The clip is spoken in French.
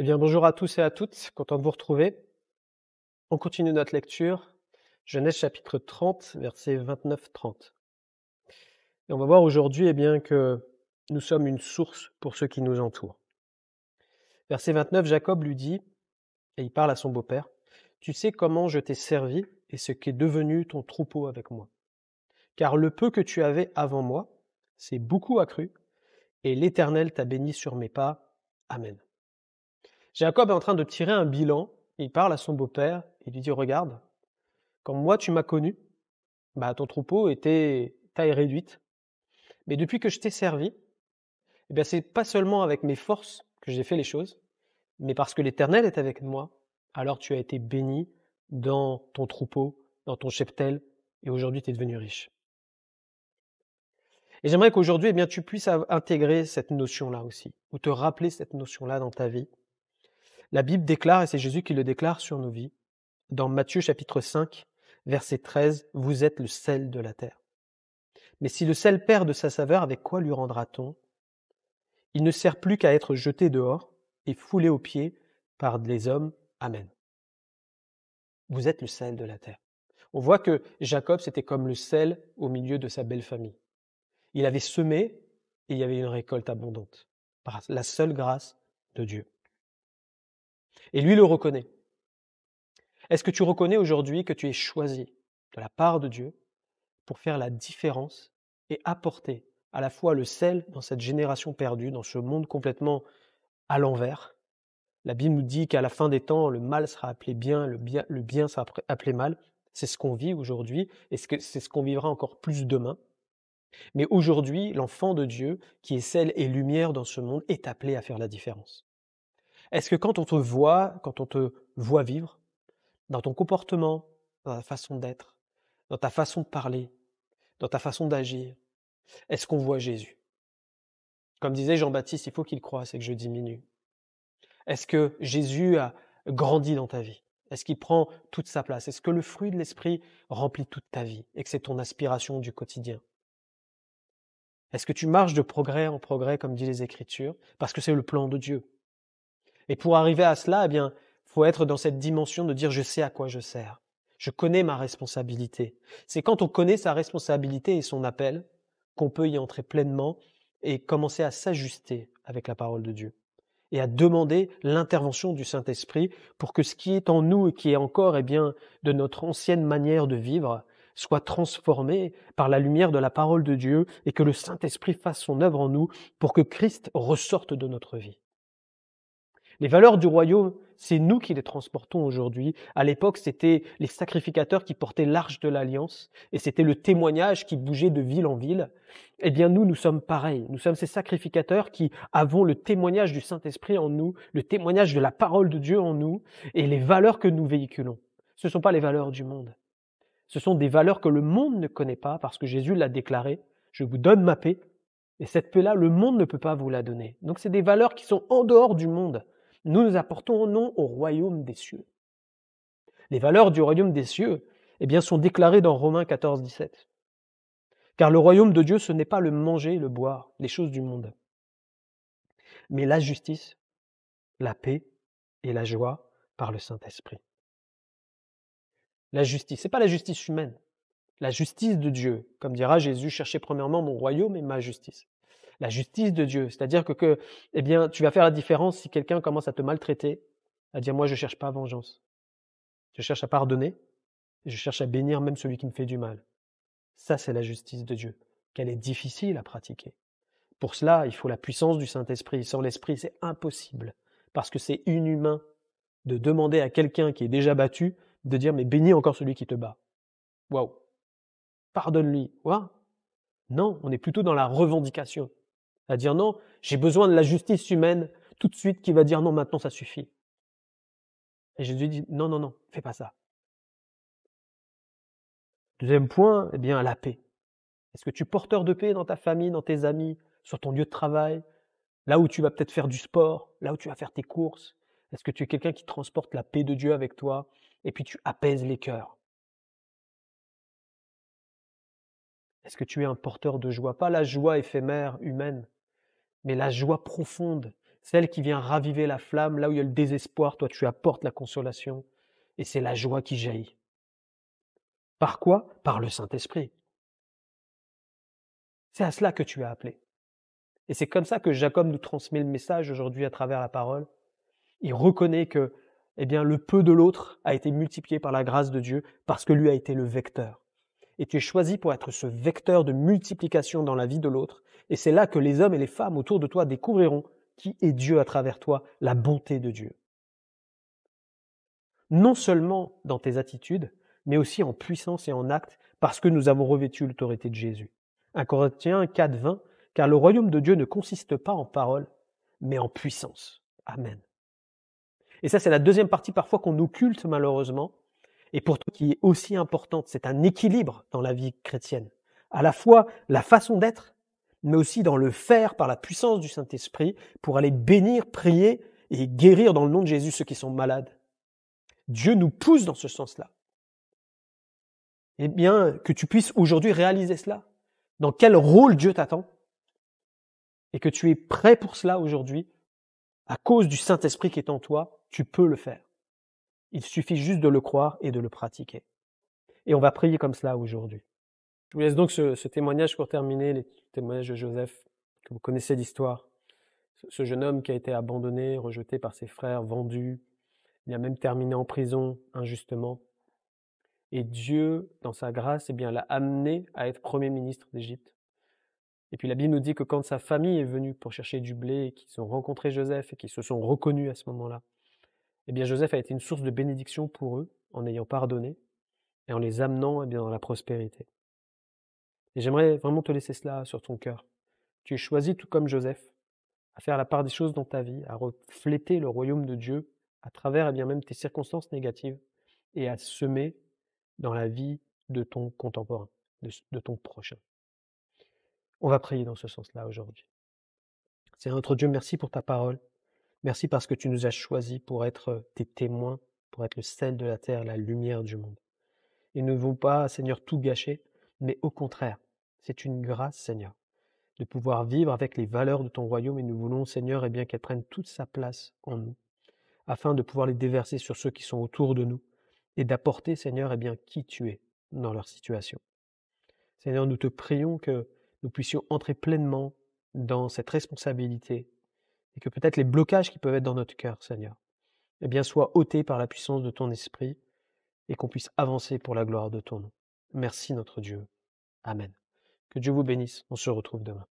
Eh bien, bonjour à tous et à toutes, content de vous retrouver. On continue notre lecture, Genèse chapitre 30, versets 29-30. Et on va voir aujourd'hui que nous sommes une source pour ceux qui nous entourent. Verset 29, Jacob lui dit, et il parle à son beau-père, « Tu sais comment je t'ai servi et ce qu'est devenu ton troupeau avec moi. Car le peu que tu avais avant moi, c'est beaucoup accru, et l'Éternel t'a béni sur mes pas. Amen. » Jacob est en train de tirer un bilan, il parle à son beau-père, il lui dit, « Regarde, quand moi tu m'as connu, ton troupeau était taille réduite. Mais depuis que je t'ai servi, c'est pas seulement avec mes forces que j'ai fait les choses, mais parce que l'Éternel est avec moi, alors tu as été béni dans ton troupeau, dans ton cheptel, et aujourd'hui tu es devenu riche. » Et j'aimerais qu'aujourd'hui, tu puisses intégrer cette notion-là aussi, ou te rappeler cette notion-là dans ta vie. La Bible déclare, et c'est Jésus qui le déclare sur nos vies, dans Matthieu chapitre 5, verset 13, « Vous êtes le sel de la terre. Mais si le sel perd de sa saveur, avec quoi lui rendra-t-on? Il ne sert plus qu'à être jeté dehors et foulé aux pieds par les hommes. Amen. » Vous êtes le sel de la terre. On voit que Jacob, c'était comme le sel au milieu de sa belle famille. Il avait semé et il y avait une récolte abondante par la seule grâce de Dieu. Et lui le reconnaît. Est-ce que tu reconnais aujourd'hui que tu es choisi de la part de Dieu pour faire la différence et apporter à la fois le sel dans cette génération perdue, dans ce monde complètement à l'envers? La Bible nous dit qu'à la fin des temps, le mal sera appelé bien, le bien sera appelé mal. C'est ce qu'on vit aujourd'hui et c'est ce qu'on vivra encore plus demain. Mais aujourd'hui, l'enfant de Dieu, qui est sel et lumière dans ce monde, est appelé à faire la différence. Est-ce que quand on te voit vivre, dans ton comportement, dans ta façon d'être, dans ta façon de parler, dans ta façon d'agir, est-ce qu'on voit Jésus? Comme disait Jean-Baptiste, il faut qu'il croisse et que je diminue. Est-ce que Jésus a grandi dans ta vie? Est-ce qu'il prend toute sa place? Est-ce que le fruit de l'Esprit remplit toute ta vie et que c'est ton aspiration du quotidien? Est-ce que tu marches de progrès en progrès, comme dit les Écritures, parce que c'est le plan de Dieu? Et pour arriver à cela, faut être dans cette dimension de dire « je sais à quoi je sers ». Je connais ma responsabilité. C'est quand on connaît sa responsabilité et son appel qu'on peut y entrer pleinement et commencer à s'ajuster avec la parole de Dieu et à demander l'intervention du Saint-Esprit pour que ce qui est en nous et qui est encore de notre ancienne manière de vivre soit transformé par la lumière de la parole de Dieu et que le Saint-Esprit fasse son œuvre en nous pour que Christ ressorte de notre vie. Les valeurs du royaume, c'est nous qui les transportons aujourd'hui. À l'époque, c'était les sacrificateurs qui portaient l'arche de l'Alliance et c'était le témoignage qui bougeait de ville en ville. Nous sommes pareils. Nous sommes ces sacrificateurs qui avons le témoignage du Saint-Esprit en nous, le témoignage de la parole de Dieu en nous et les valeurs que nous véhiculons. Ce ne sont pas les valeurs du monde. Ce sont des valeurs que le monde ne connaît pas parce que Jésus l'a déclaré. Je vous donne ma paix. Et cette paix-là, le monde ne peut pas vous la donner. Donc c'est des valeurs qui sont en dehors du monde. Nous apportons nom au royaume des cieux. Les valeurs du royaume des cieux, sont déclarées dans Romains 14, 17. Car le royaume de Dieu, ce n'est pas le manger, le boire, les choses du monde, mais la justice, la paix et la joie par le Saint-Esprit. La justice, c'est pas la justice humaine, la justice de Dieu. Comme dira Jésus, cherchez premièrement mon royaume et ma justice. La justice de Dieu, c'est-à-dire que tu vas faire la différence si quelqu'un commence à te maltraiter, à dire moi je cherche pas vengeance. Je cherche à pardonner, et je cherche à bénir même celui qui me fait du mal. Ça, c'est la justice de Dieu, qu'elle est difficile à pratiquer. Pour cela, il faut la puissance du Saint-Esprit. Sans l'Esprit, c'est impossible, parce que c'est inhumain de demander à quelqu'un qui est déjà battu de dire « mais bénis encore celui qui te bat ». Waouh. Pardonne-lui. Non, on est plutôt dans la revendication. À dire non, j'ai besoin de la justice humaine tout de suite qui va dire non, maintenant ça suffit. Et Jésus dit non, fais pas ça. Deuxième point, la paix. Est-ce que tu es porteur de paix dans ta famille, dans tes amis, sur ton lieu de travail, là où tu vas peut-être faire du sport, là où tu vas faire tes courses? Est-ce que tu es quelqu'un qui transporte la paix de Dieu avec toi et puis tu apaises les cœurs? Est-ce que tu es un porteur de joie? Pas la joie éphémère, humaine, mais la joie profonde celle qui vient raviver la flamme, là où il y a le désespoir, toi tu apportes la consolation, et c'est la joie qui jaillit. Par quoi? Par le Saint-Esprit. C'est à cela que tu es appelé. Et c'est comme ça que Jacob nous transmet le message aujourd'hui à travers la parole. Il reconnaît que, eh bien, le peu de l'autre a été multiplié par la grâce de Dieu parce que lui a été le vecteur. Et tu es choisi pour être ce vecteur de multiplication dans la vie de l'autre. Et c'est là que les hommes et les femmes autour de toi découvriront qui est Dieu à travers toi, la bonté de Dieu. Non seulement dans tes attitudes, mais aussi en puissance et en acte, parce que nous avons revêtu l'autorité de Jésus. 1 Corinthiens 4, 20, car le royaume de Dieu ne consiste pas en paroles, mais en puissance. Amen. Et ça, c'est la deuxième partie parfois qu'on occulte malheureusement, et pourtant qui est aussi importante. C'est un équilibre dans la vie chrétienne. À la fois la façon d'être, mais aussi dans le faire par la puissance du Saint-Esprit pour aller bénir, prier et guérir dans le nom de Jésus ceux qui sont malades. Dieu nous pousse dans ce sens-là. Eh bien, que tu puisses aujourd'hui réaliser cela. Dans quel rôle Dieu t'attend et que tu es prêt pour cela aujourd'hui, à cause du Saint-Esprit qui est en toi, tu peux le faire. Il suffit juste de le croire et de le pratiquer. Et on va prier comme cela aujourd'hui. Je vous laisse donc ce témoignage pour terminer, les témoignages de Joseph, que vous connaissez l'histoire. Ce jeune homme qui a été abandonné, rejeté par ses frères, vendu. Il a même terminé en prison injustement. Et Dieu, dans sa grâce, eh bien, l'a amené à être premier ministre d'Égypte. Et puis la Bible nous dit que quand sa famille est venue pour chercher du blé et qu'ils ont rencontré Joseph et qu'ils se sont reconnus à ce moment-là, eh bien Joseph a été une source de bénédiction pour eux en ayant pardonné et en les amenant eh bien, dans la prospérité. Et j'aimerais vraiment te laisser cela sur ton cœur. Tu es choisi tout comme Joseph à faire la part des choses dans ta vie, à refléter le royaume de Dieu à travers eh bien même tes circonstances négatives et à semer dans la vie de ton contemporain, de ton prochain. On va prier dans ce sens-là aujourd'hui. Seigneur notre Dieu, merci pour ta parole. Merci parce que tu nous as choisis pour être tes témoins, pour être le sel de la terre, la lumière du monde. Et ne voulons pas, Seigneur, tout gâcher, mais au contraire, c'est une grâce, Seigneur, de pouvoir vivre avec les valeurs de ton royaume et nous voulons, Seigneur, eh bien, qu'elles prennent toute sa place en nous, afin de pouvoir les déverser sur ceux qui sont autour de nous et d'apporter, Seigneur, eh bien, qui tu es dans leur situation. Seigneur, nous te prions que nous puissions entrer pleinement dans cette responsabilité et que peut-être les blocages qui peuvent être dans notre cœur, Seigneur, eh bien, soient ôtés par la puissance de ton esprit et qu'on puisse avancer pour la gloire de ton nom. Merci notre Dieu. Amen. Que Dieu vous bénisse. On se retrouve demain.